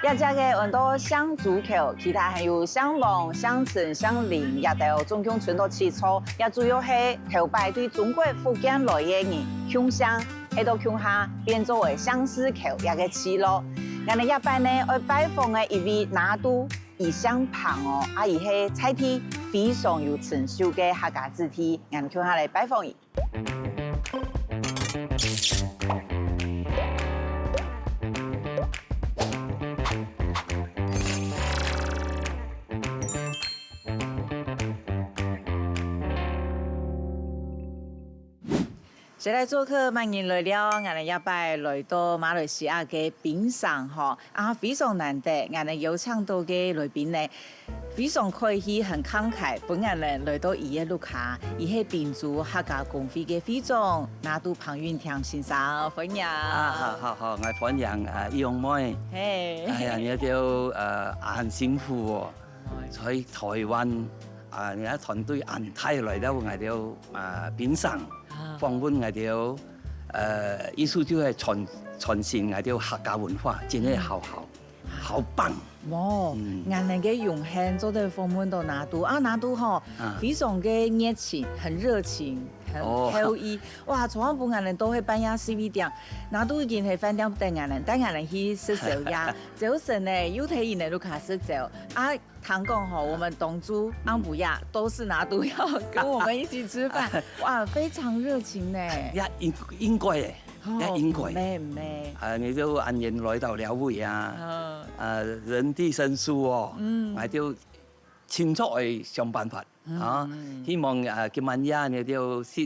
也只个很多香竹口，其他还有香芒、香橙、香菱，也都总共存到7处。也主要是头摆对中国福建来的人乡乡，喺度乡下变作为相思口一个起咯。我哋一班呢，去拜访的一位拿督异乡旁哦，伊是菜地非常有成就的客家子弟，我哋乡下来拜访伊。谁来做客？欢迎来了，我哋一摆来到马来西亚嘅槟城吼，非常难得，我哋有请到嘅来宾呢，非常客气，很慷慨，本人来到伊嘅屋下，伊係槟族客家公會嘅會長拿督彭運庭先生，歡迎。好，我歡迎楊妹。嘿，哎呀，你就很辛苦喎，在台灣你一團隊人太來了，我就槟城訪問我就意思就係傳承我就客家文化，真係好棒。哇，人哋嘅榮幸做到訪問到拿督拿督吼，非常嘅熱情，很熱情。很好意，哇！從我本人都去半夜12點，拿督已經係飯店等人，帶人去食宵夜。早晨呢，有睇人哋都開始走唐講吼，我們東珠、安布亞都是拿督要跟我們一起吃飯，哇，非常熱情呢。應該嘅。應該，咩？你都按人來到了會啊，人地生疏哦，我就迅速去想辦法希望今晚呀，你就食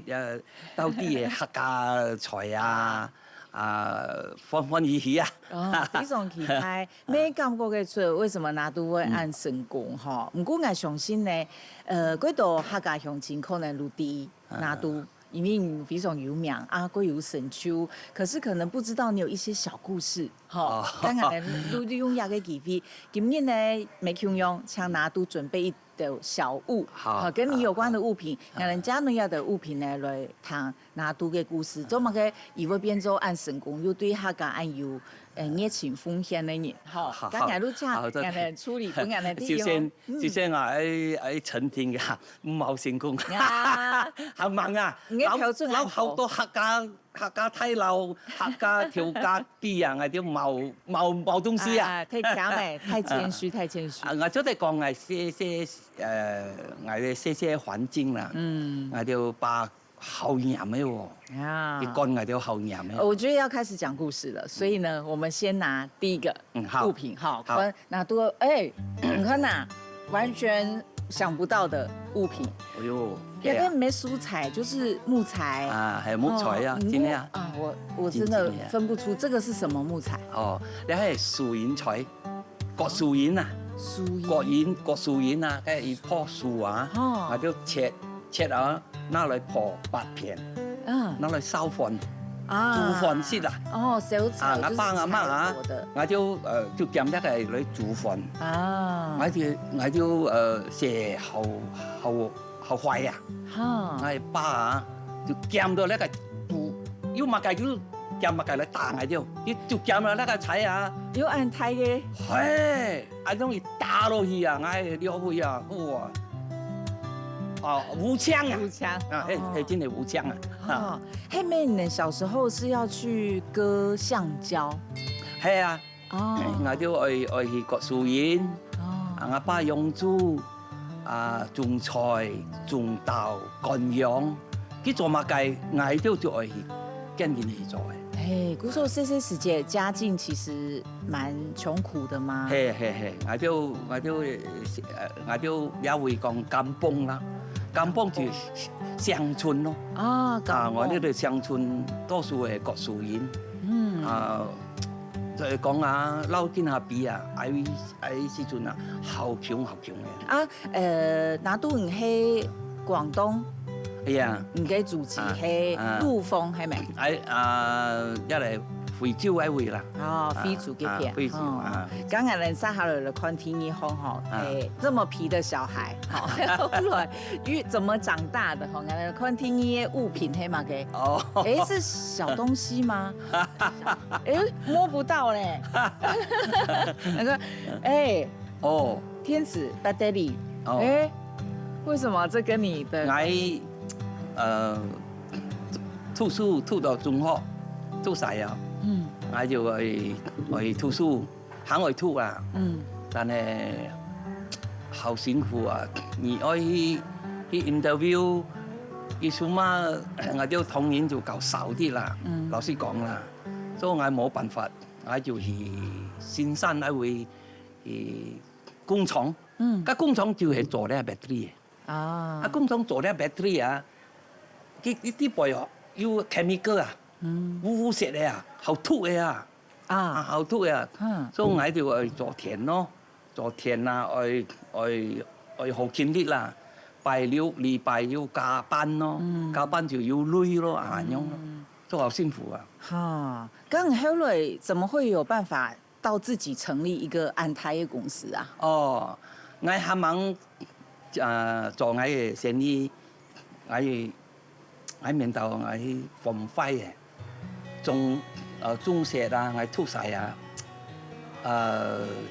到啲嘢客家菜啊，歡喜啊！非常期待。咩感覺嘅出？為什麼拿督會按成功？哈，唔過我相信呢，嗰度客家鄉親可能陸地拿督。因為你非常有名貴有成就，可是可能不知道你有一些小故事，哈。剛才利用一個機會，今日呢，沒空用，請拿督準備一道小物，好，跟你有關的物品，讓人家呢要的物品呢來談拿督嘅故事，做乜嘅以為變做按成功，又對客家按有熱情奉獻嘅人，好，剛才都請人處理本人嘅地方。首先我喺陳田嘅唔好成功，係咪啊？有好多客家睇樓、客家條街啲人係啲冇東西啊！太強誒，太謙虛，太謙虛。我真係講係我哋些環境啦，我哋把好嚴嘅喎，一講我哋好嚴嘅。我覺得要開始講故事了，所以呢，我們先拿第一個物品，好，拿督，你看呐，完全想不到的物品。哎呦。也跟沒蔬菜，就是木材還有木材啊，真的啊！我真的分不出這個是什麼木材。你係樹葉菜，割樹葉啊，割樹葉啊，係一棵樹啊，我就切啊，拿來破8片，拿來燒飯，煮飯先啦。小炒就是阿媽我就揀得係嚟煮飯，我就寫好壞呀！我爸就夾到那個煮，要物計就夾物計嚟打我就，就夾到那個菜啊，要按睇嘅，係，按種一打落去啊，我了會啊，哇！武槍啊，係真係武槍啊！黑妹，你小時候是要去割橡膠？係啊，我就去割樹葉，我爸養豬。種菜、種豆、乾羊，佢做乜計，我都就愛去跟住去做嘅。古時候這些時節家境其實蠻窮苦的嘛。我就也會講甘榜啦，甘榜就鄉村咯。我呢度鄉村多數係割樹葉。就係講撈天下比喺時陣好窮嘅。拿督唔係廣東，係啊，唔嘅主持係陸豐係咪？一嚟非洲嗰位啦。哦，非洲嗰邊。非洲啊。剛才人撒哈爾的看天一紅吼，這麼皮的小孩，後來怎麼長大的？吼，人看天一物品黑嘛嘅。哦。是小東西嗎？摸不到嘞。那個，哦，天使 Badeli。為什麼？這跟你的？讀書讀到中學，讀晒啊，我就去讀書，肯去讀啊，但係好辛苦啊！你愛去 interview， 佢數碼我啲童年就夠少啲啦，老實講啦，所以我冇辦法，我就去先生一位工廠，個工廠就係做呢個 battery 嘅，啊工廠做呢個 battery 啊，啲背後要 chemical 啊，污蝕嘅啊，好吐嘅啊，好吐嘅啊，所以我就去做田咯，做田啊，去好勤力啦，禮拜要加班咯，加班就要累咯，咁樣咯，都好辛苦啊。哈，咁後來怎麼會有辦法到自己成立一個安胎嘅公司啊？哦，我啱啱做我嘅生意，我面頭我防輝嘅，中學啊，我讀晒啊，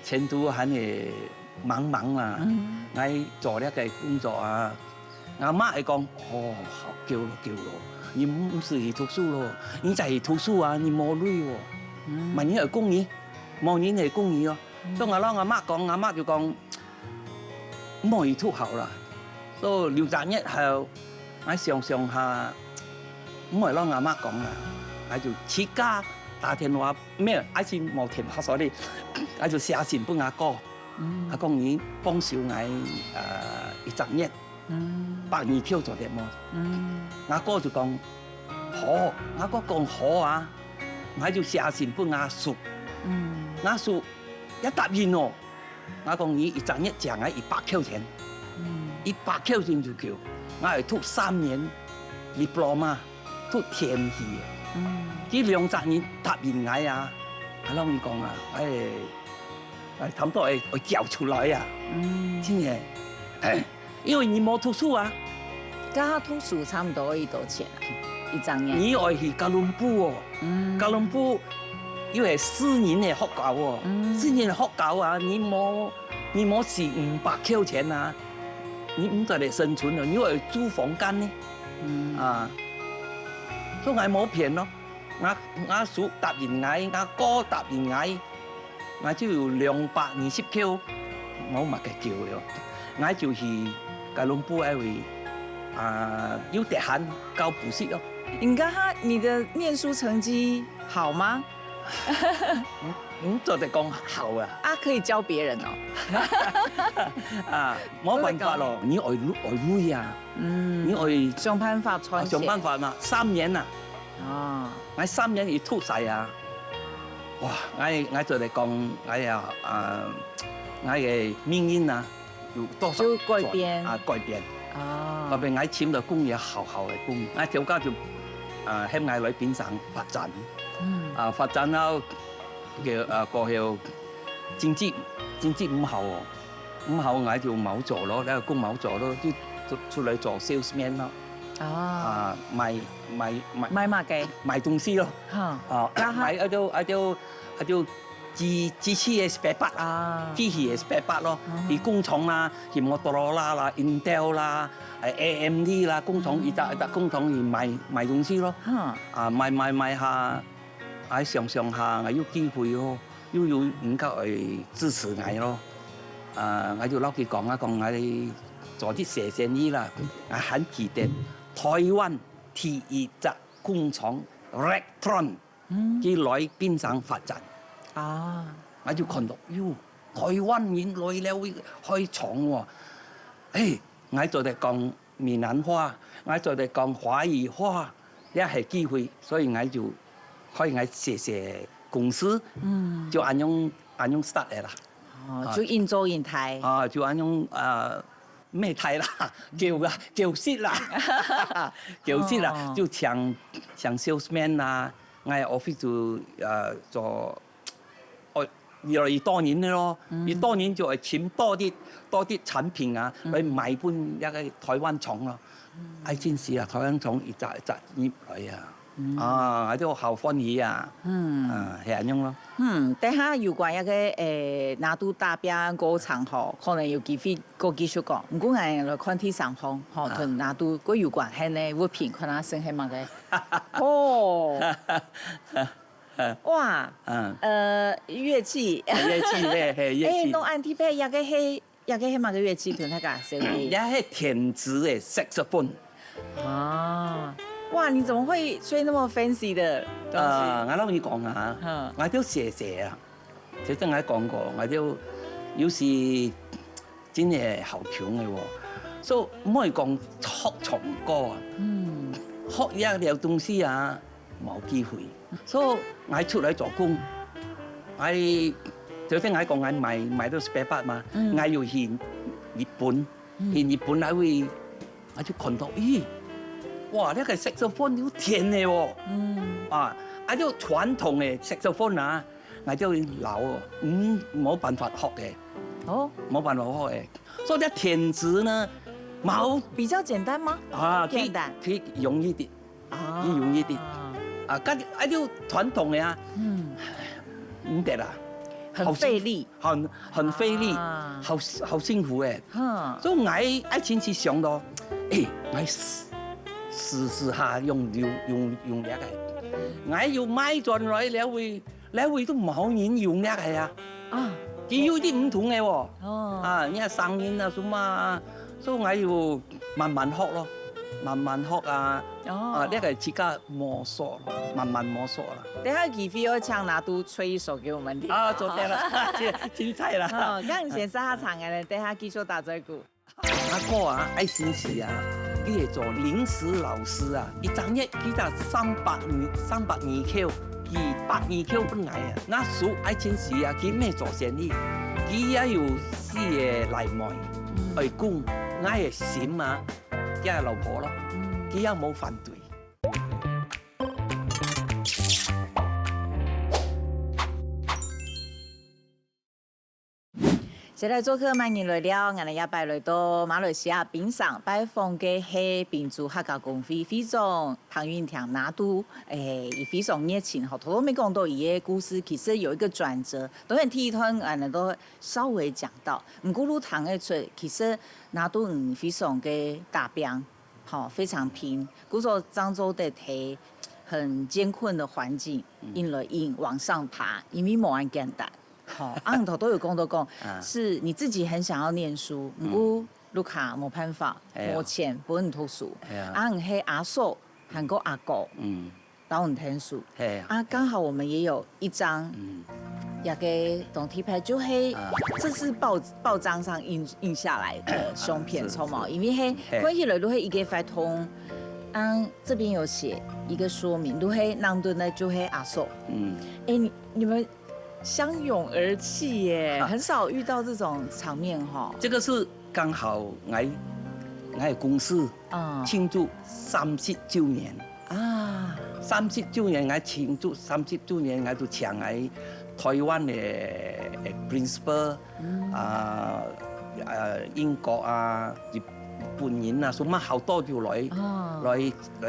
前途很係茫啊，我做呢個工作啊，我媽係講，好叫咯，你唔是去讀書咯，你就係讀書啊，你冇累喎，明年係公園，明年係公園咯，所以我攞我媽講，我媽就講，唔可以讀好啦，所以6日1後，我上下。唔係咯，阿媽講啦，我就自家打電話咩？I先冇電話所以，我就寫信俾阿哥，阿哥你幫小我1整1，100二票做啲麼？阿哥就講好，阿哥講好啊，我就寫信俾阿叔，阿叔一答應我，我講你1整1獎我100票錢，100票錢就叫，我係讀3年 diploma。都填戲嘅，呢2集已答應我啊！阿老你講啊，差唔多係教出來啊，真嘅，因為你冇讀書啊，家讀書差唔多可以多錢啊？1整年。你愛去吉隆坡喎，吉隆坡因為4年嘅學校喎，4年嘅學校啊，你冇是500塊錢啊，你唔得嚟生存啊，你要租房間呢，啊。所以我冇騙咯，我叔答應我哥答應我就220票，我咪嘅叫咯，我就去吉隆坡一位要得閒教補習咯。你的念書成績好嗎？就係講好啊。可以教別人哦。冇辦法咯，你愛累啊，你愛想辦法賺錢。想辦法嘛，3年啊。我3年要讀晒啊！哇！我就嚟講，我嘅命運啊，有多少改變改變。特別我簽到工業好嘅工，我條家就喺我裏邊上發展。發展到過後經濟唔好喎，唔好我就冇做咯，呢個工冇做咯，就出嚟做 salesman 咯。賣乜嘅？賣東西咯。賣嗰啲機器嘅spare part，機器嘅spare part咯。啲工廠啦，譬如摩托羅拉啦、Intel 啦、AMD 啦，工廠一笪工廠而賣東西咯。賣下，喺上下我有機會咯，要人家嚟支持我咯。我就撈佢講我做啲小生意啦，我很記得。台灣第一隻工廠 Rectron 佢來邊省發展，我就看到喲，台灣人來了會開廠喎，我就嚟講閩南話，我就嚟講華語話，呢係機會，所以我就開我謝公司，就咁樣 start 嚟啦，就印做印台，就咁樣咩台啦，叫息啦，就搶 salesman 啦，我 office 就做越嚟越多年嘅咯，越多年就係請多啲產品啊，去賣搬一個台灣廠咯。喺陣時啊，台灣廠一集入嚟啊，喺啲校歡喜啊，係咁樣咯。等下有關一個拿督大餅歌場吼，可能有機會個繼續講。唔過我來看啲上方吼，同拿督個有關係呢，物品可能剩係乜嘅？哦。哇，樂器，樂器，弄安提配一個係乜嘅樂器同那個聲音？也係田子嘅 saxophone。啊，哇，你怎麼會吹那麼 fancy 的東西？我同你講啊，我都寫啊，即係我講過，我都有時真係好強嘅喎，所以唔可以講學唱歌啊，學一樣東西啊冇機會。所以我出嚟做工，我就聽我講，我買到spare part嘛，我要去日本，我會我就看到，咦，哇！呢個 saxophone 好甜嘅喎，我就傳統嘅 saxophone啊，我就老，冇辦法學嘅，冇辦法學嘅，所以啲田子呢，冇比較簡單嗎？簡單，佢容易啲，容易啲。跟住啲傳統嘅啊，唔得啦，很費力，很費力，好辛苦嘅。所以我前次想到，我試下用呢個，我要買進來你會都冇人用呢個啊。佢有啲唔同嘅喎，因為聲音啊什麼，所以我要慢慢學咯。慢慢學啊！呢個係自家摸索咯，慢慢摸索啦。等下機會要請拿督吹一首給我們聽。做得啦，精彩啦！咁先下場嘅咧，等下繼續打嘴鼓。阿哥啊，愛先時啊，佢係做臨時老師啊，一整日佢就320Q，佢82Q本來啊，那數愛先時啊，佢咩做生意，佢也要試嘅嚟賣，去供，我係閃啊！一係老婆咯，佢又冇反對。現在做客歡迎來了，我哋也拜來到馬來西亞檳城拜訪嘅係檳州客家公會會長唐運庭拿督，也非常熱情。頭都沒講到伊嘅故事，其實有一個轉折。當然第一段我哋都稍微講到，唔過路談嘅出，其實拿督非常嘅大病，好非常拼。故說漳州的睇很艱困的環境，硬往上爬，因為冇咁簡單。好，頭都有講到講，是你自己很想要念書，唔過路卡冇辦法，冇錢幫你讀書。係阿叔，還有阿哥，幫你聽書。剛好我們也有一張，一個動體牌，就係這是報章上印下來的相片，錯冇？因為係關起來都係一個塊通，這邊有寫一個說明，都係南敦呢就係阿叔。你們相擁而泣耶，很少遇到這種場面哈。這個是剛好我公司慶祝30周年啊，30周年我慶祝30周年，我就請喺台灣嘅 principal 英國啊、日本人啊，什麼好多就來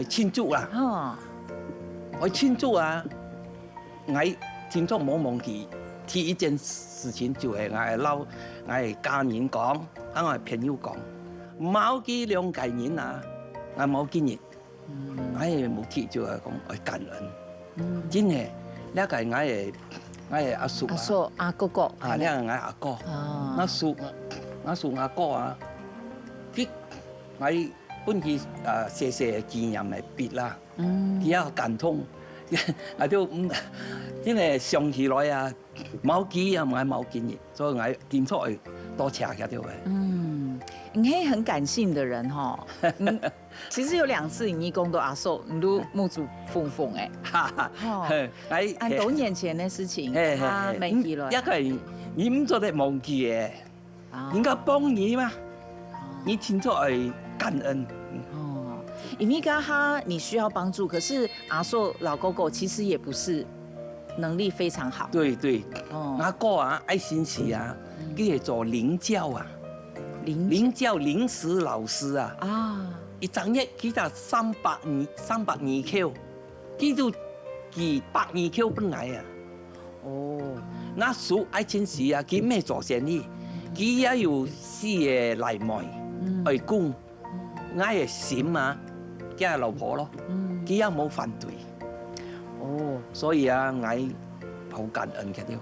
慶祝啊，來慶祝啊，慶祝冇忘記，第一件事情就係我係嬲，我係家人講，我係朋友講，冇幾兩個人啊，我冇經驗，我係冇提就係講愛感恩，真係呢個係我係阿叔阿哥哥，呢個係我阿哥，阿叔阿哥啊，佢我本佢寫紀念嘅筆啦，佢有感動。我都真係想起來啊，冇記啊，冇經驗，所以我點出去多謝佢哋。你係很感性的人哈，其實有2次你講到阿叔，你都目珠縫縫誒，按多年前嘅事情，他沒記來。一個人你唔做得忘記嘅，人家幫你嘛，你點出去感恩。因为他你需要帮助，可是阿硕老狗狗其实也不是能力非常好。对对，阿哥啊，愛先時啊，佢係做領教啊，領教臨時老師啊。啊，一整日佢就300二口，佢就200二口本來啊。哦，阿叔愛先時啊，佢咩做生意？佢也有4個嚟賣，嚟供。我嘅閃啊，佢係老婆咯，佢也冇反對。哦，所以啊，我好感恩佢哋。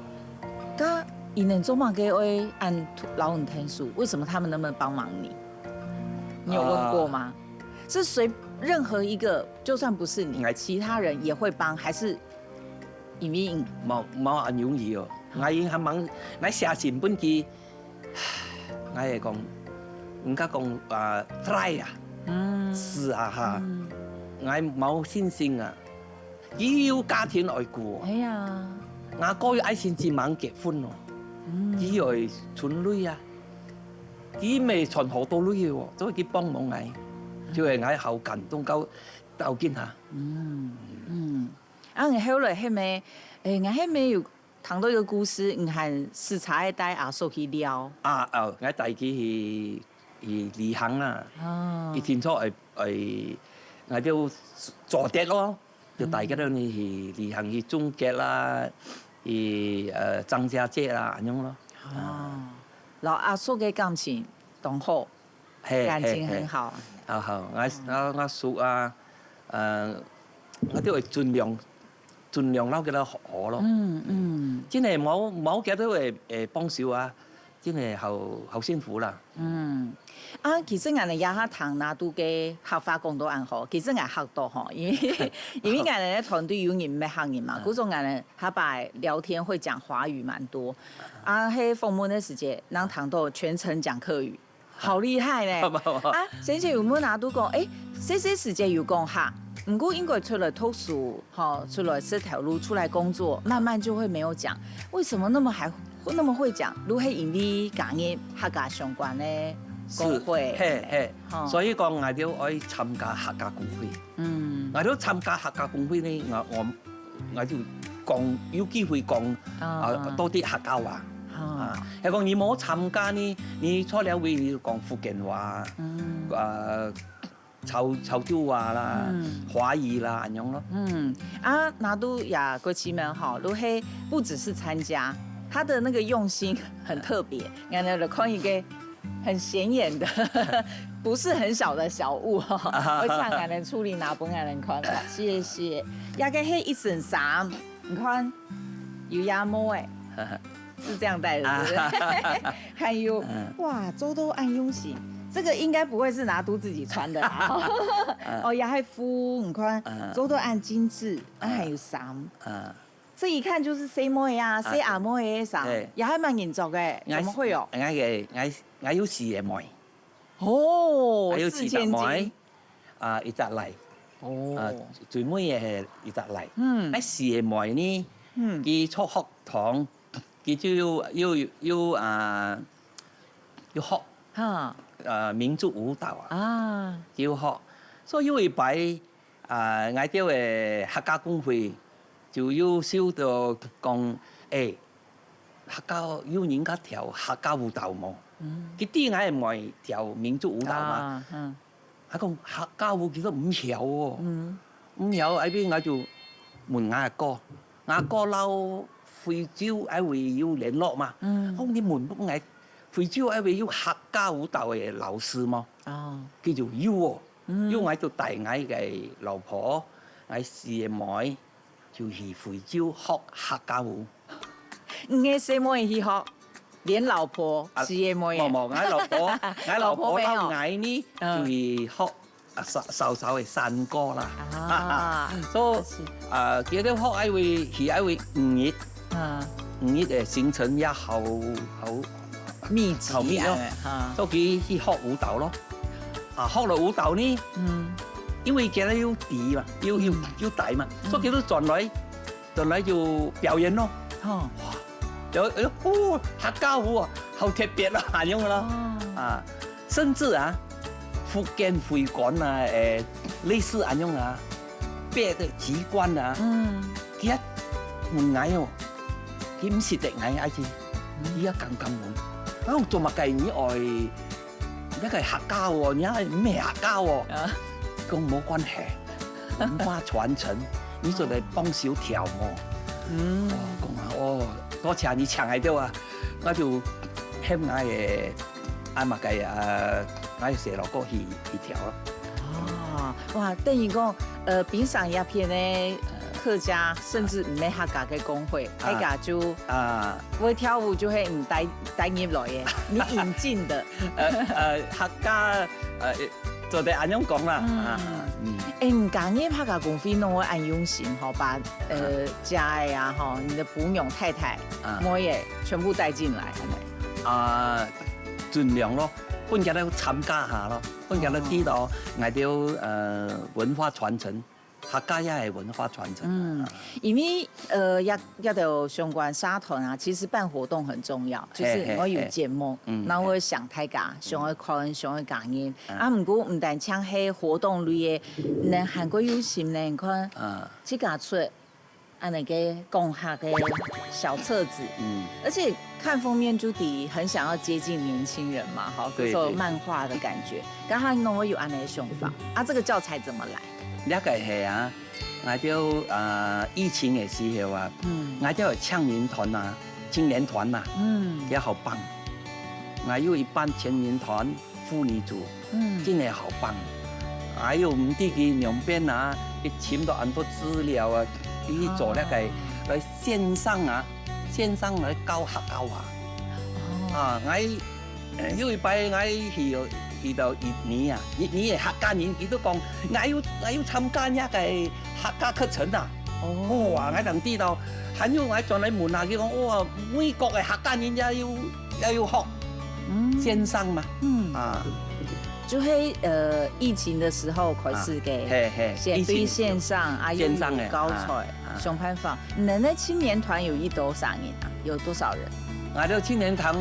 那你能做嘛？给会按老人天数，为什么他们能不能帮忙你？你有问过吗？是随任何一个，就算不是你，其他人也会帮，还是因为冇咁容易哦。我已經係問，我寫信本佢，我係講，人家講try 啊，試下嚇，我冇信心啊，佢要家庭愛顧。哎呀，我哥要愛先至猛結婚咯，佢要存女啊，佢未存好多女嘅喎，所以佢幫忙我，就係我好感動到今下。啊，我後來迄咩？我迄咩有聽到一個故事，我係視察帶阿叔去撩。我帶佢去旅行啊，佢聽說我就坐碟咯，就帶佢哋去旅行去中國啦，去張家界啦咁樣咯。然後阿叔嘅感情同好，感情很好。好，我叔啊，我都會盡量撈佢哋好咯。真係冇幾多會幫手啊，真係好辛苦啦。其實我哋也下談拿督嘅客家講到安好，其實我學到吼，因為我哋嘅團隊有人咩客人嘛，嗰種我哋下擺聊天會講華語蠻多。喺訪問嘅時間，能談到全程講客語，好厲害咧！先前有冇拿督講？這些時間有講客。不過因為出來讀書，出來這條路出來工作，慢慢就會沒有講。為什麼那麼會講？如係因為講嘅客家相關的工會，所以講我哋愛參加客家工會。我哋參加客家工會呢，我就講有機會講多啲客家話。係講你冇參加呢，你初了會講福建話，潮州話啦、華語啦咁樣咯。拿督也過去們好，都係不只是參加，他的那個用心很特別。我哋就看一個很顯眼的，不是很小的小物，我想我哋處理拿本我哋看啦。謝謝。也個係一身衫，你看有鴨毛誒，是這樣戴的，對不對？還有哇，周都按用心。這個應該不會是拿督自己穿的啦。也係褲，你看做到按精緻，還有衫。這一看就是西妹啊，西阿妹嘅衫，也係蠻嚴肅嘅。怎麼會有？我有4個妹。哦，4千斤。一隻嚟。最尾係一隻嚟。4個妹呢，佢初學堂，佢就要學。民族舞蹈要學，所以有一擺我哋嘅客家工會就要收到講，客家有人家跳客家舞蹈冇？佢啲我係唔係跳民族舞蹈嘛？佢講客家舞其實唔曉喎，唔曉喺邊我就問我阿哥撈惠州喺會要聯絡嘛？我你問不我？惠州一位要客家舞蹈嘅老師嘛，叫做要喎，要我就帶我嘅老婆、我4個妹就去惠州學客家舞。5個4妹去學，連老婆4個妹。冇，我老婆撈我呢就去學稍嘅山歌啦。所以記得學一位去一位5日嘅行程也好。密集咯，所以去學舞蹈咯。學了舞蹈呢，因為佢哋要地嘛，要大嘛，所以佢都轉來就表演咯。有客家舞啊，好特別啦，咁樣咯。甚至福建會館啊，类似安樣啊，別嘅機關啊，佢一問我哦，佢唔識得我阿姐，佢一咁問，啊做乜計你愛一個係客家喎，你係咩客家喎？講冇關係，文化傳承，你就嚟幫手調喎。講話哦，多謝你搶喺度啊，我就希我嘅阿麥計我要寫落歌去調咯。哦，哇，等於講平常一片呢客家，甚至唔係客家嘅工會，客家就會跳舞就係唔帶入來嘅，你引進的。客家就得安樣講啦。唔講嘅客家工會弄會按用心，好把家嘅呀，哈，你的婆娘太太，我也全部帶進來，係咪？盡量咯，本家都參加下咯，本家都知道我哋文化傳承。客家也係文化傳承。因為一條相關社團啊，其實辦活動很重要，就是我有節目，然後我想大家想去看，想去感應。唔過唔但像係活動類嘅，能韓國有心呢，看即家出按那個講客嘅小冊子，而且看封面就很想要接近年輕人嘛，好，做漫畫的感覺。剛好我有按那個想法，這個教材怎麼來？呢個係啊，我就疫情嘅時候啊，我就有青年團啊、青年團啊，也好棒。我有一班青年團、婦女組，真係好棒。還有唔知佢兩邊啊，佢簽到很多資料啊，佢做呢個嚟線上嚟教客家話。我有一擺我去到印尼啊，印尼嘅客家人佢都講，我要參加一個客家課程啊。哇！我能知道，還有我再嚟問下佢講，哇！美國嘅客家人也要學線上嘛。就係疫情的時候開始嘅，對線上啊，有教材想辦法。你的青年團有多少人啊？有多少人？我哋青年團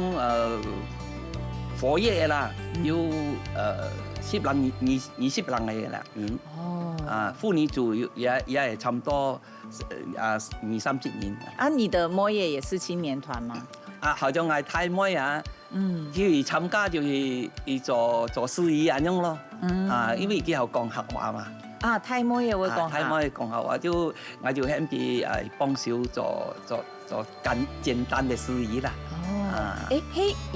活躍啦，有10人20人嘅啦。婦女組也係差唔多20-30人。你的妹爺也是青年團嗎？好像係太妹啊，佢參加就係做司儀咁樣咯。因為佢有講客話嘛。太妹也會講客。太妹講客話，我就喺邊幫手做簡單的司儀啦。因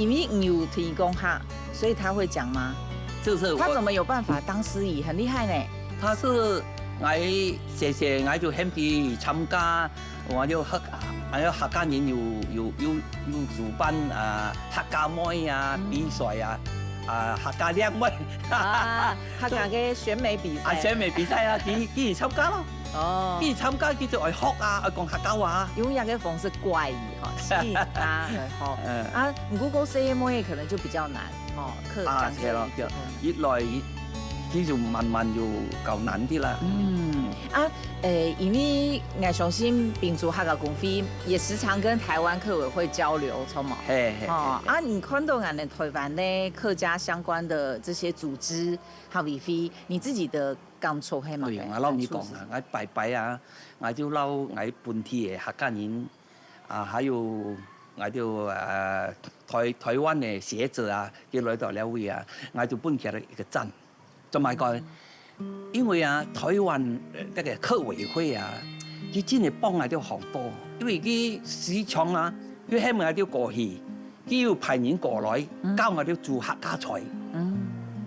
為你有提供客，所以他會講嗎？就是他怎麼有辦法當司儀？很厲害呢。他是我我就喺邊參加，我就客家人有主辦客家妹啊比賽啊，客家靚妹客家嘅選美比賽。選美比賽啊，佢參加咯。佢參加佢就愛學啊，愛講客家話。用一個方式怪異吸引他來學。唔過嗰些妹可能就比較難係咯，越來佢就慢慢就夠難啲啦。因為我相信秉族客家公會也時常跟台灣客委會交流，錯嘛？你看到俺的台灣的客家相關的這些組織，客委會，你自己的感觸係乜嘢？我撈你講啊，我拜拜啊，我就撈我本地嘅客家人還有我就台灣嘅學者啊，佢來到了位啊，我就本起了一個讚，同埋講。因為台灣嗰個客委會佢真係幫我哋好多，因為佢市場佢希望我哋過去，佢要派人過來教我哋做客家菜，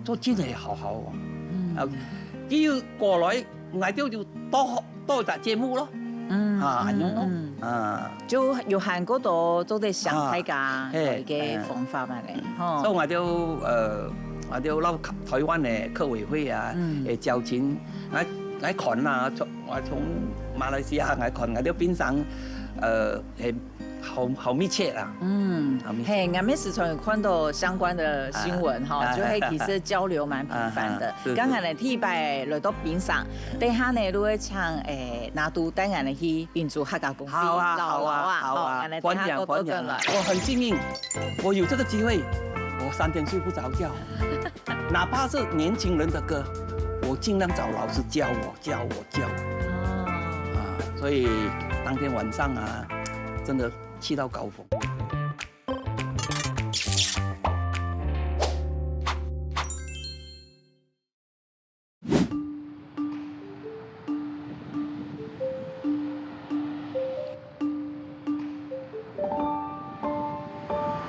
都真係好好。佢要過來，我哋要多集節目咯，咁樣咯，就有韓國度都得想大家嘅方法嘛咧，所以我哋我哋撈台灣嘅客委會交錢，我看啦，我從馬來西亞我看我哋邊上係好密切啊。我們時常有看到相關的新聞就係其實交流蠻頻繁的。剛才呢禮拜來到邊上，等下呢都會唱拿督帶我哋去秉族客家公會。好啊，歡迎。我很幸運，我有這個機會。我3天睡不着覺，哪怕是年輕人的歌，我尽量找老师教我。所以当天晚上啊，真的去到高峰。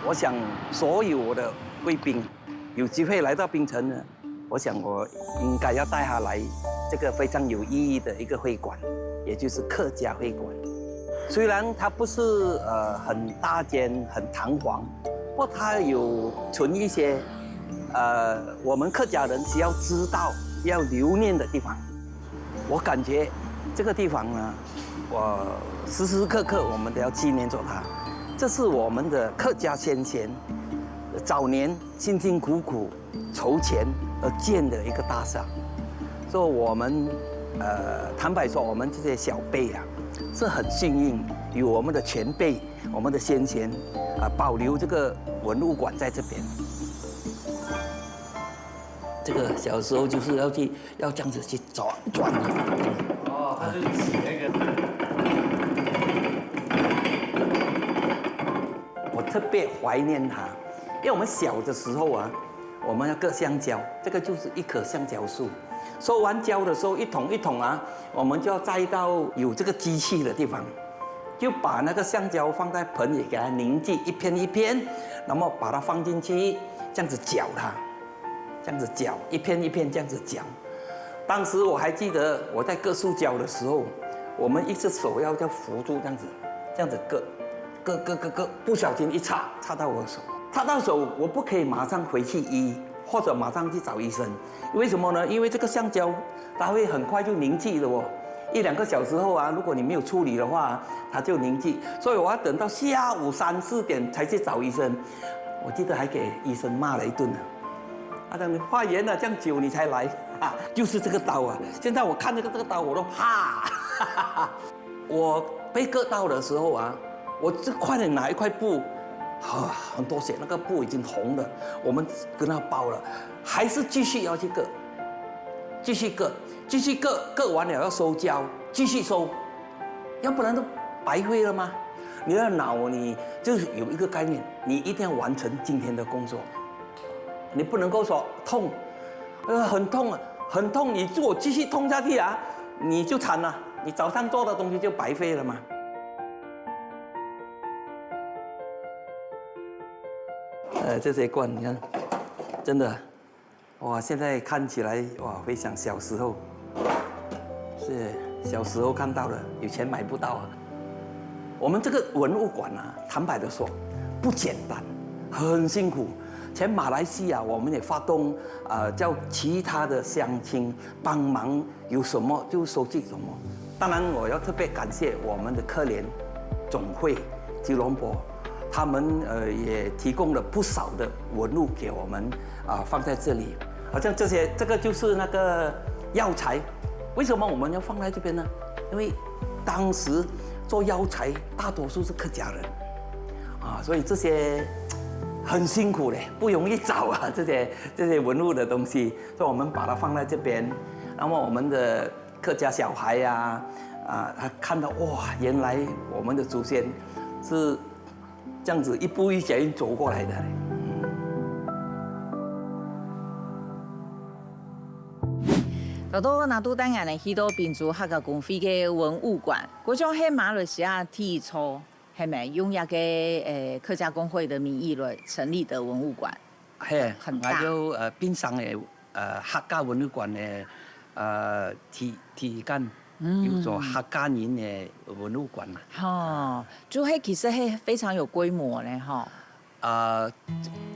我想所有我的贵宾有机会来到槟城呢，我想我应该要带他来这个非常有意义的一个会馆，也就是客家会馆。虽然它不是很大间、很堂皇，不过它有存一些我们客家人需要知道、要留念的地方。我感觉这个地方呢，我时时刻刻我们都要纪念着它。这是我们的客家先贤早年辛辛苦苦筹钱而建的一个大厦，所以我们坦白说，我们这些小辈啊是很幸运，有我们的前辈、我们的先贤保留这个文物馆在这边。这个小时候就是要这样子去转。哦，他就洗那个。特别怀念它，因为我们小的时候啊，我们要割香蕉，这个就是一棵香蕉树。收完蕉的时候，一桶一桶啊，我们就要摘到有这个机器的地方，就把那个香蕉放在盆里，给它凝聚一片一片，然后把它放进去，这样子搅它，这样子搅，一片一片这样子搅。当时我还记得我在割树胶的时候，我们一只手要扶住这样子割。割，不小心一插到我的手，插到手，我不可以马上回去医，或者马上去找医生。为什么呢？因为这个橡胶它会很快就凝聚了哦，1-2个小时后啊，如果你没有处理的话，它就凝聚。所以我要等到下午3、4点才去找医生。我记得还给医生骂了一顿呢。他讲你发炎了，这样久你才来啊，就是这个刀啊！现在我看这个刀我都怕。我被割到的时候啊。我就快点拿一块布，很多血，那个布已经红了，我们跟他包了，还是继续要去割，继续割完了要收胶，继续收，要不然都白费了吗？你的脑你就是有一个概念，你一定要完成今天的工作，你不能够说痛，很痛啊，很痛，你如果继续痛下去啊，你就惨了，你早上做的东西就白费了嘛。这些罐你看，真的，哇！现在看起来哇，回想小时候，是小时候看到的，有钱买不到啊。我们这个文物馆啊，坦白的说，不简单，很辛苦。全马来西亚我们也发动叫其他的乡亲帮忙，有什么就收集什么。当然，我要特别感谢我们的客联总会吉隆坡。他们也提供了不少的文物给我们放在这里，好像这个就是那个药材。为什么我们要放在这边呢？因为当时做药材大多数是客家人所以这些很辛苦嘞，不容易找啊，这些文物的东西，所以我们把它放在这边。那么我们的客家小孩呀他看到哇，原来我们的祖先是这样子一步一脚印走过来的。到到那都当然呢，去到槟州客家公会嘅文物馆，嗰種係馬來西亞第一處，係咪用一個客家公會的名義來成立的文物館？係，很大。我就邊上嘅客家文物館嘅提幹。有做客家人嘅文物館嘛？就係其實係非常有規模咧，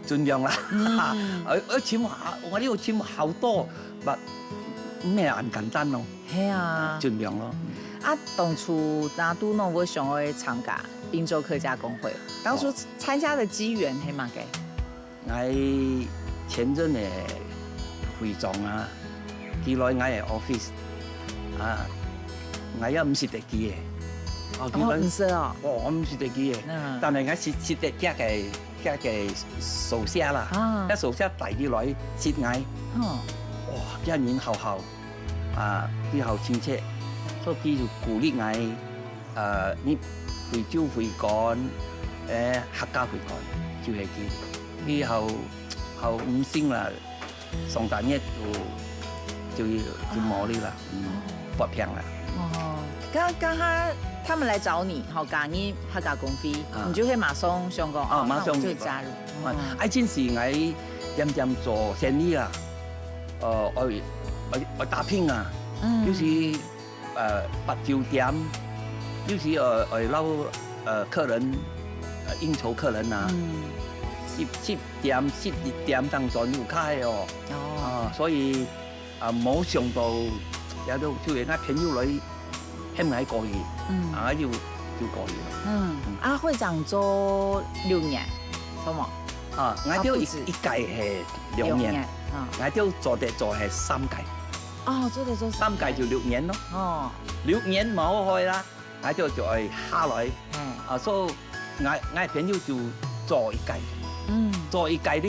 盡量啦。我呢度簽好多，咩很簡單咯。係啊，盡量咯。當初那都儂我想去參加賓州客家公會，當初參加的機緣係乜嘅？我前任嘅會長啊，佢來我嘅 office我也唔識得記嘅，唔識啊！我唔識得記嘅，但係我識得嘅手寫啦，一手寫遞佢來識我，哇！家人好好比較親切，所以佢就鼓勵我你回州回港客家回港，就係佢後5星啦，聖誕節就冇你啦，不平啦。哦，剛他們來找你，好講你客家公司，你就會馬上想講馬上就加入。陣時我任做生意啊，我打拼啊，有時8、9點，有時撈客人應酬客人啊，10點、11點當中要開哦，所以冇想到有到就係我朋友嚟，希望過去，我要過去。會長做6年，好冇？我都一屆係2年，我都做係3屆。哦，做3屆就6年咯。哦，6年冇去啦，我就係下來。所以我朋友就做1屆。做1屆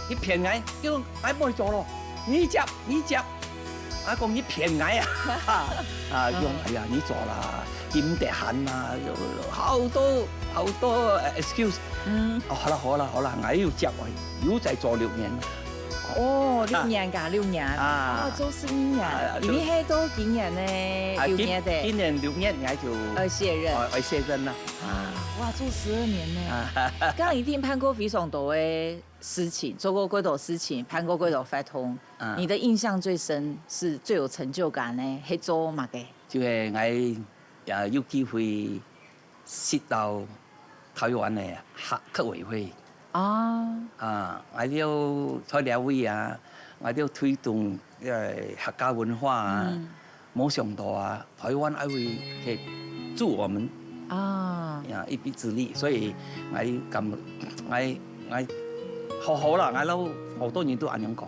你騙我，叫我唔去做咯，你接。我講你騙我用哎呀你做啦，點得閒啊，好多 excuse。好啦，我要接我，要再做6年。哦，6年㗎，6年做4年，因為係多幾年呢，6年的。今年6年我就卸任啦。哇，做12年呢，剛一定盼過非常多的事情，做過幾多事情，盼過幾多發通。你的印象最深是最有成就感呢？係做乜嘅？就係我有機會接到台灣嘅客委會。我要在兩會我要推動客家文化冇想到台灣還會去助我們一臂之力，所以我好啦，我都好多人都咁樣講。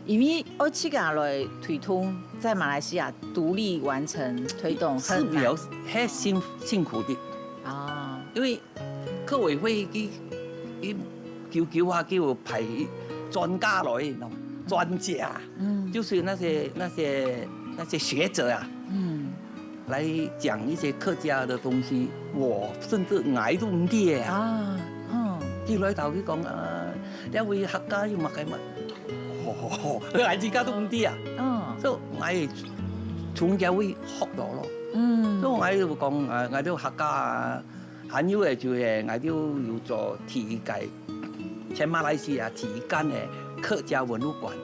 因為我自己來推動在馬來西亞獨立完成推動，是比較辛苦的因為客委會叫派專家來，專家，就是那些學者來講一些客家的東西，我甚至捱都唔知叫來頭佢講因為客家要乜嘅乜，我自家都唔知所以我係從教會學到咯，所以我講我都客家還有就係我都要做體計。在馬來西亞第一間的客家文物館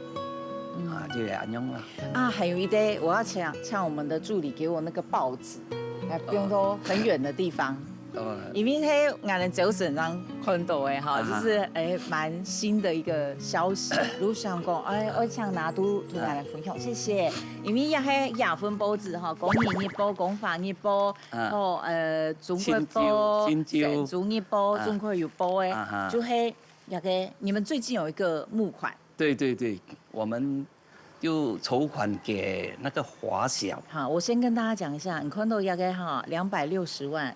就係咁樣啦。還有一堆，我要請我們的助理給我那個報紙，不用到很遠的地方。因為喺我哋早晨上看到嘅就是蠻新的一個消息。如果想講我想拿都同大家分享，謝謝。因為也係亞份報紙公民日報、公法日報，中國報、新竹日報、中國郵報就係。你們最近有一個募款，對，我們就籌款給那個華小。好，我先跟大家講一下，你看到大概260萬，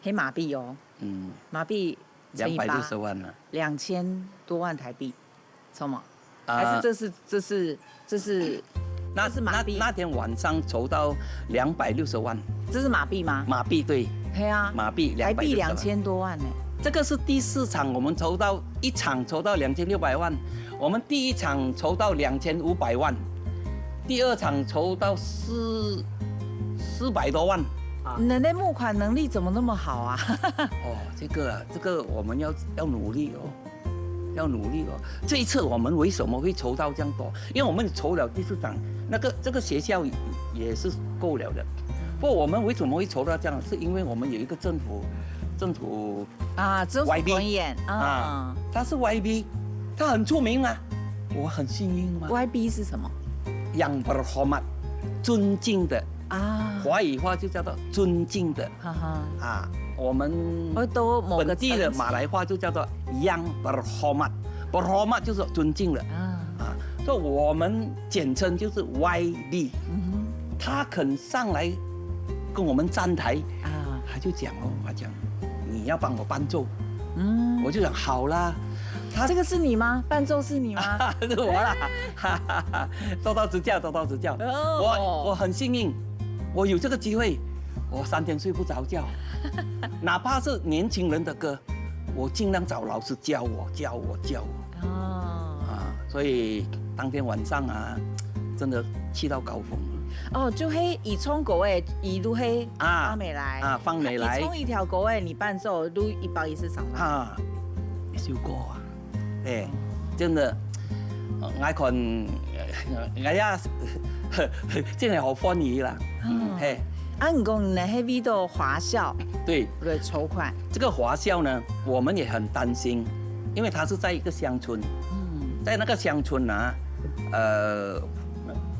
係馬幣哦，馬幣乘以8， 260萬啊，2000多萬台幣，錯嗎？還是這是馬幣？那天晚上籌到260萬，這是馬幣嗎？馬幣對，係啊，馬幣台幣2000多萬呢。這個是第4場，我們籌到1場籌到2600萬，我們第1場籌到2500萬，第2場籌到400多萬。你的募款能力怎麼那麼好啊？這個我們要努力要努力這一次我們為什麼會籌到這樣多？因為我們籌了第4場，這個學校也是夠了的。不過我們為什麼會籌到這樣？是因為我們有一個政府官員他是 YB， 他很出名我很幸運嘛。YB 是什麼？ Yang berhormat， 尊敬的華語話就叫做尊敬的我們本地的馬來話就叫做 Yang berhormat， 就是尊敬的所以我們簡稱就是 YB。他肯上來跟我們站台他就講我講你要幫我伴奏，我就講好啦。这个是你吗？伴奏是你吗？是我啦，多多指教，多多指教。我很幸运，我有这个机会，我3天睡不着觉，哪怕是年轻人的歌，我尽量找老师教我。所以当天晚上啊，真的去到高峰。就迄宜昌歌的，一路迄方美来方美来，宜昌一条歌的，你伴奏都140场一首歌啊，真的，我看我呀，真係好歡喜啦。你講你喺呢度華校對來籌款，這個華校呢，我們也很擔心，因為它是在一個鄉村，在那個鄉村啊，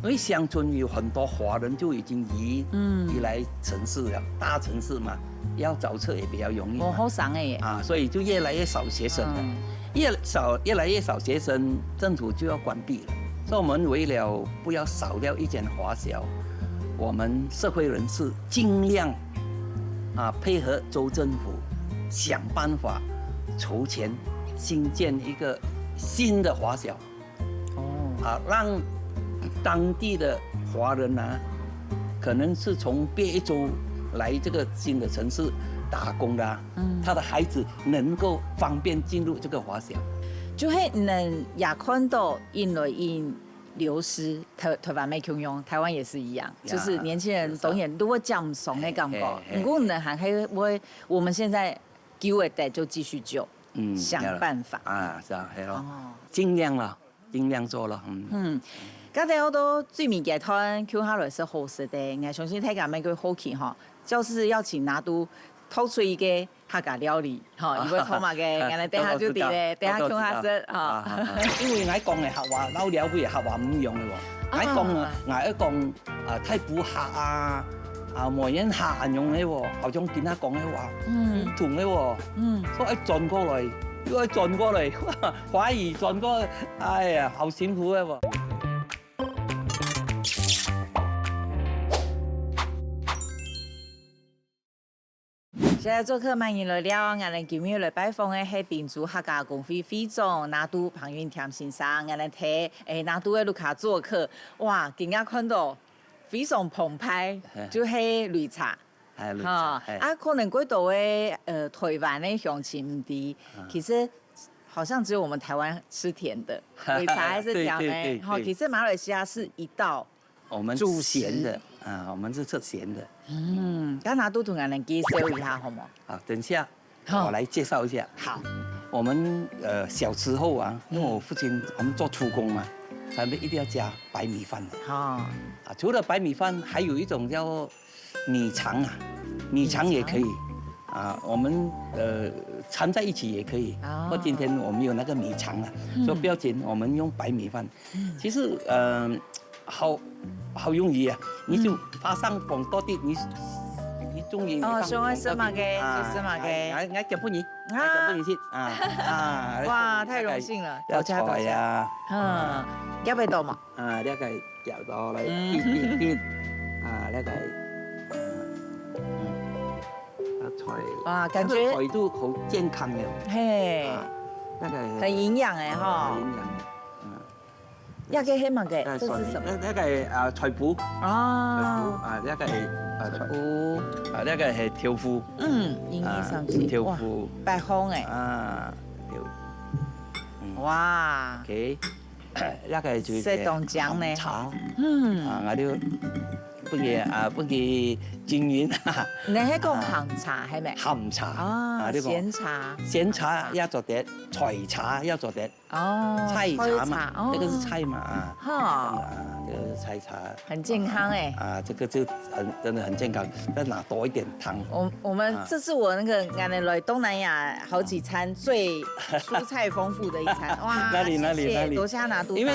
因為鄉村有很多華人就已經移來城市了，大城市嘛，要找車也比較容易。我好省嘅所以就越來越少學生了，越來越少學生，政府就要關閉了。所以我們為了不要少掉一間華校，我們社會人士盡量配合州政府，想辦法籌錢新建一個新的華校，讓當地的華人啊，可能是從別州來這個新的城市打工的，他的孩子能夠方便進入這個華校。就係能也看到因流失，台灣沒窮用，台灣也是一樣，就是年輕人當然如果講慫的感覺，如果能還可以，我們現在救的就繼續救，想辦法是啊，係咯，盡量啦，盡量做咯，剛才我都最面嘅團，叫下來是好食的，我相信大家每個好奇哈，就是要請拿督偷出一個客家料理，哈，如果偷嘛嘅，我哋等下就啲咧，等下叫下食，因為我講嘅客話，撈料會客話唔用嘅喎，我講我講太古客梅園客用嘅喎，好像見他講嘅話唔同嘅喎，所以轉過來，要轉過來，反而轉過，哎呀，好辛苦嘅喎。現在做客歡迎來了，我哋今日來拜訪嘅係屏族客家公會會長拿督彭運添先生，我哋睇拿督嘅路卡做客，哇，今日看到非常澎湃，就係擂茶，可能嗰度嘅台灣嘅鄉親唔知，其實好像只有我們台灣吃甜的，擂茶還是甜嘅，其實馬來西亞是一道。我們是鹹的我們是吃鹹的。剛拿督同我哋介紹一下好嗎？好，等一下我來介紹一下。好，我們小時候啊，因為我父親我們做粗工嘛，他們一定要加白米飯的。除了白米飯，還有一種叫米腸米腸也可以我們摻在一起也可以。或今天我們有那個米腸所以不要緊，我們用白米飯。其實好容易你就發上廣多啲，你中意想去食乜嘅就食乜嘅。我夾半年，夾半年先哇，太榮幸了，有菜夾俾到嘛？呢個係夾到嚟邊呢個係菜。哇，感覺菜都好健康嘅。嘿，那個很營養嘅哈。營養嘅。一個係乜嘅？這是什麼？呢個係菜脯。呢個係菜脯。呢個係條褲。英語上是條褲。白烘嘅。哇。OK。呢個係最。食凍醬呢？茶。我哋不記均勻。你係講鹹茶係咪？鹹茶。鹹茶。鹹茶要做碟，菜茶要做碟。菜茶嘛，這個是菜嘛這個是菜茶。很健康哎。這個就真的很健康，再拿多一點湯。我們這是我那個俺們來東南亞好幾餐最蔬菜豐富的一餐。哇，哪裡？多謝拿督。因為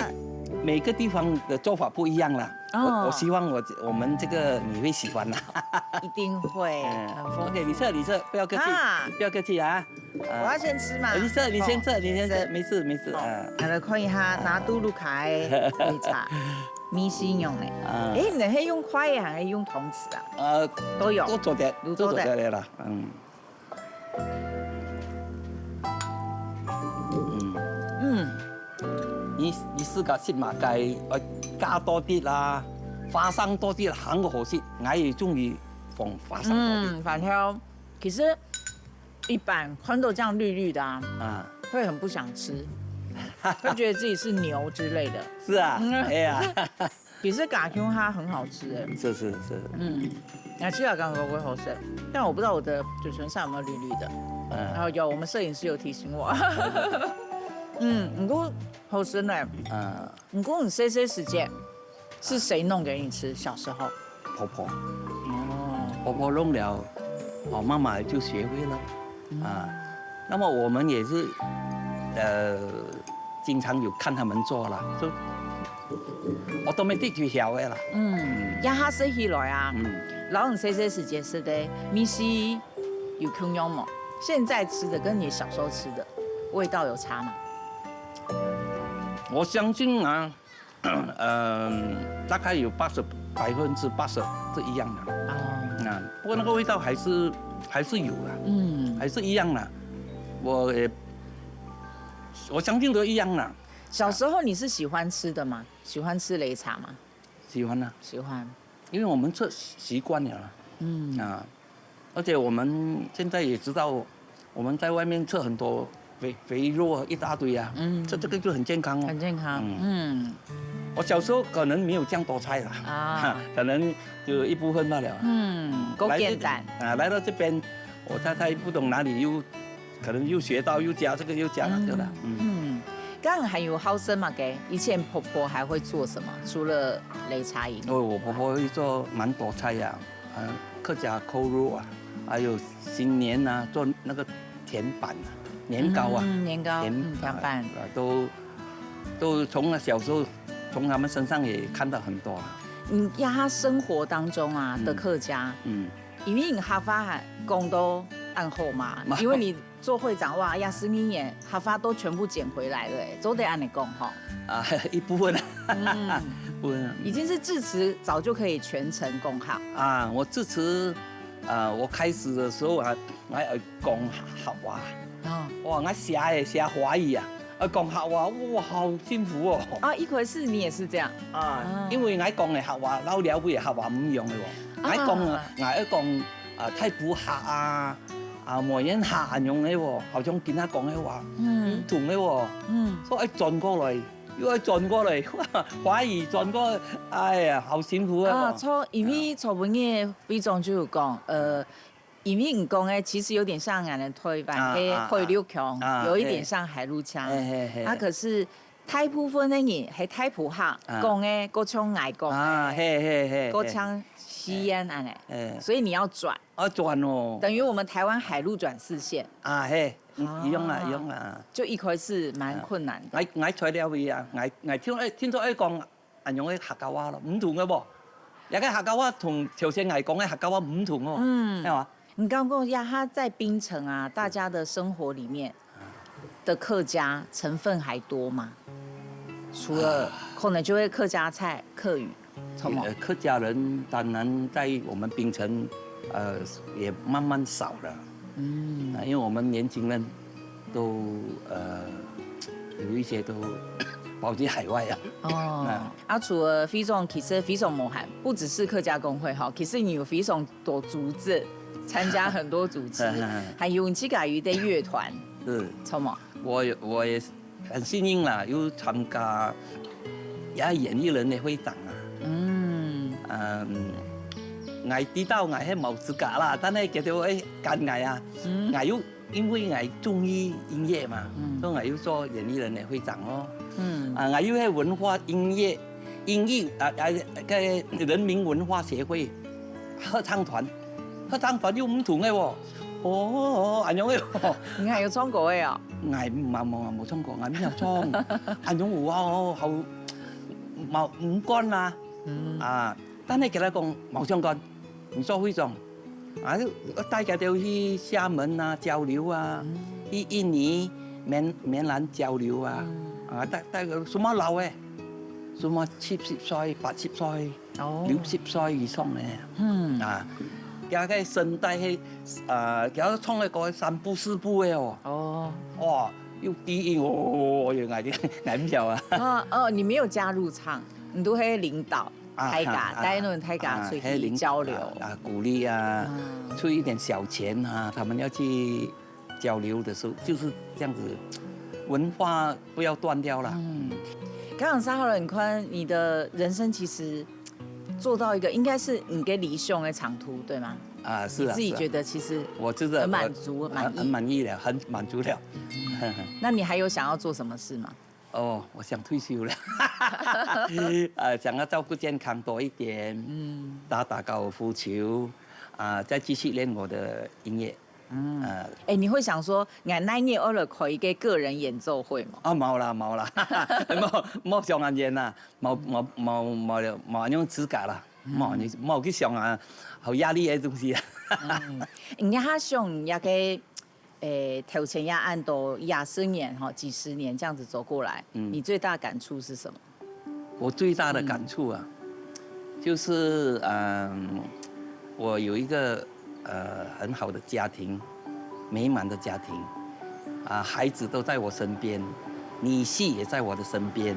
每個地方的做法不一樣啦。我希望我們這個你會喜歡啦。一定會，很豐富。OK，你測，不要客氣，不要客氣啊。我要先吃嘛。你先測，沒事。我來看一下拿督路卡的擂茶，米線用的。你係用筷嘅還是用銅匙都有。都做得啦，你試下切埋計，加多啲啦，花生多啲，肯個好食。我也中意放花生多啲。法挑，其实一般宽豆酱绿绿的啊，会很不想吃，会觉得自己是牛之类的。是啊，哎呀，其实嘎 Q 它很好吃哎。是。那吃了刚刚会好吃，但我不知道我的嘴唇上有没有绿绿的。然后有，我们摄影师有提醒我。不过好吃呢。不过你这些时间是谁弄给你吃？小时候？婆婆。婆婆弄了，妈妈就学会了。那么我们也是，经常有看他们做了，就automatic 就曉嘅啦。一下食起來啊，老人這些時間食的米西有營養嗎？現在吃的跟你小時候吃的味道有差嗎？我相信啊，大概有80%是一樣的。不過那個味道還是有的，還是一樣的。我相信都一樣的。小時候你是喜歡吃的嗎？喜歡吃擂茶嗎？喜歡啊，喜歡，因為我們吃習慣了。而且我們現在也知道，我們在外面吃很多肥肉一大堆啊，這個就很健康哦。很健康。我小時候可能沒有這樣多菜啦，可能就一部分罷了。夠簡單。來到這邊，我太太不懂哪裡又可能又學到又加這個又加那個了。剛剛還有好生嘛？給以前婆婆還會做什麼？除了擂茶以外，我婆婆會做蠻多菜呀，客家扣肉啊，還有新年啊做那個甜板啊，年糕啊，年糕、甜板，都從小時候從他們身上也看到很多。他生活當中啊的客家，因為你客家講都按後嘛，因為你做會長哇呀，10年客家都全部撿回來了哎，都得按你講哈。一部分啊，已經是智詞早就可以全程講好。我智詞，我開始的時候啊，我要講客話，哇，我寫華語啊，講客話，哇，好辛苦哦。一開始你也是這樣因為我講嘅客話，老了會客話唔一樣嘅喎，我講太普客啊。梅人客人用嘅喎，好像見他講嘅話唔同嘅喎，所以轉過來，又轉過來，華語轉過，哎呀，好辛苦啊！因為初本嘅非常就有講，因為你講嘅其實有點像俺的台灣嘅回流腔，有一點像海陸腔，可是大部分的人係太普客講嘅，嗰腔愛講，嗰腔西安安誒，所以你要轉。轉哦，等於我們台灣海陸轉4線一樣啦，就一開始蠻困難的。我材料會啊，我聽到講用嘅客家話咯，唔同嘅噃，有嘅客家話同朝鮮人講嘅客家話唔同喎，係嘛？你剛剛講他在檳城啊，大家的生活裡面的客家成分還多嗎？除了可能就會客家菜、客語，客家人當然在我們檳城。也慢慢少了，因為我們年輕人都有一些都跑去海外啊。除了非常，其實非常無限，不只是客家工會哈，其實你有非常多組織，參加很多組織，還有你自己的樂團，錯嗎？我也很幸運啦，有參加演藝人的會長啊。我知道我係冇資格啦，但係叫做跟我啊，我要因為我中意音樂嘛，所以我要做演藝人嘅會長咯。我要係文化音樂嘅人民文化協會合唱團又唔同嘅喎，咁樣嘅喎。你係有唱過嘅啊？我冇唱過，我邊有唱？咁樣哇，好冇唔乾啊！但係其他講冇相干，唔做會長，大家都去廈門啊交流啊，去印尼、緬蘭交流啊，大家什麼老嘅，什麼70歲、80歲、60歲以上嘅，加个声带迄加创个个3步4步的哦。哦。哇，又低音哦，又矮票啊。你没有加入唱，你都会领导大家，带那种大家出去交流鼓励啊，出一点小钱啊，他们要去交流的时候就是这样子，文化不要断掉了。刚刚沙浩人宽，你的人生其实做到一个应该是你跟理想的长途，对吗？是啊。自己觉得其实我真的很满足，很满意了，很满足了。那你还有想要做什么事吗？哦，我想退休了。想要照顾健康多一点，打高尔夫球，再继续练我的音乐。你会想说，俺那年偶尔开一个个人演奏会吗？冇啦，冇上眼演啦，冇那種資格啦，冇去上啊，好壓力的東西啊。人家想也個頭前也按到20年幾十年這樣子走過來，你最大感觸是什麼？我最大的感觸啊，就是我有一個很好的家庭，美滿的家庭，孩子都在我身邊，女婿也在我的身邊，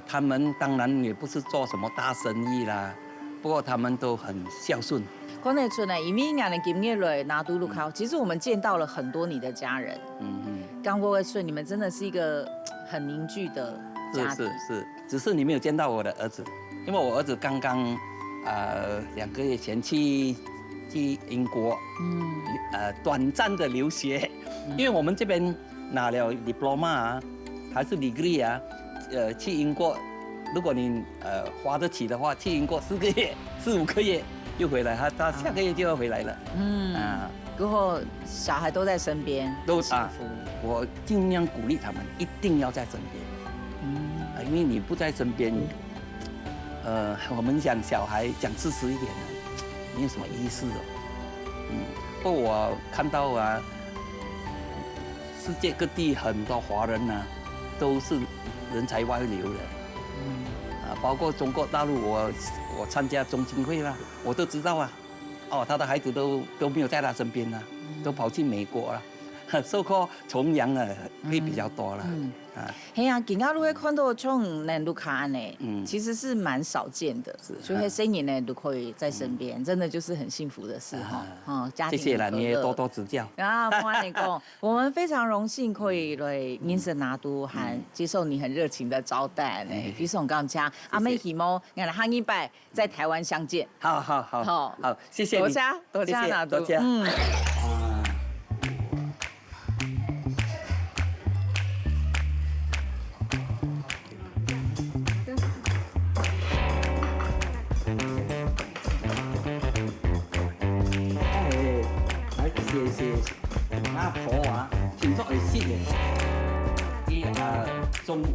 他們當然也不是做什麼大生意啦，不過他們都很孝順。講得出來，因為俺的今日來拿督路考，其實我們見到了很多你的家人。剛過的順，你們真的是一個很凝聚的家庭。是，只是你沒有見到我的兒子，因為我兒子剛剛2個月前去英國，短暫的留學，因為我們這邊拿了 diploma 還是 degree 去英國，如果你花得起的話，去英國4個月、4、5個月又回來，他下個月就要回來了。過後小孩都在身邊，都幸福。我盡量鼓勵他們一定要在身邊，因為你不在身邊，我們講小孩講自私一點呢。沒有什麼意思哦。不過我看到世界各地很多華人都是人才外流的，包括中國大陸，我參加中青會啦，我都知道他的孩子都沒有在他身邊都跑去美國了。受過崇洋會比較多啦。係啊，今仔日看到像咱盧卡安呢，其實是蠻少見的，所以新年呢都可以在身邊，真的就是很幸福的事哈。家庭謝謝啦，你也多多指教。莫安你講，我們非常榮幸可以來認識拿督和接受你很熱情的招待呢。比如說我剛講，阿妹希望我哋下一拜在台灣相見。好，謝謝你。多謝拿督。阿婆慶祝嚟先嘅，中午。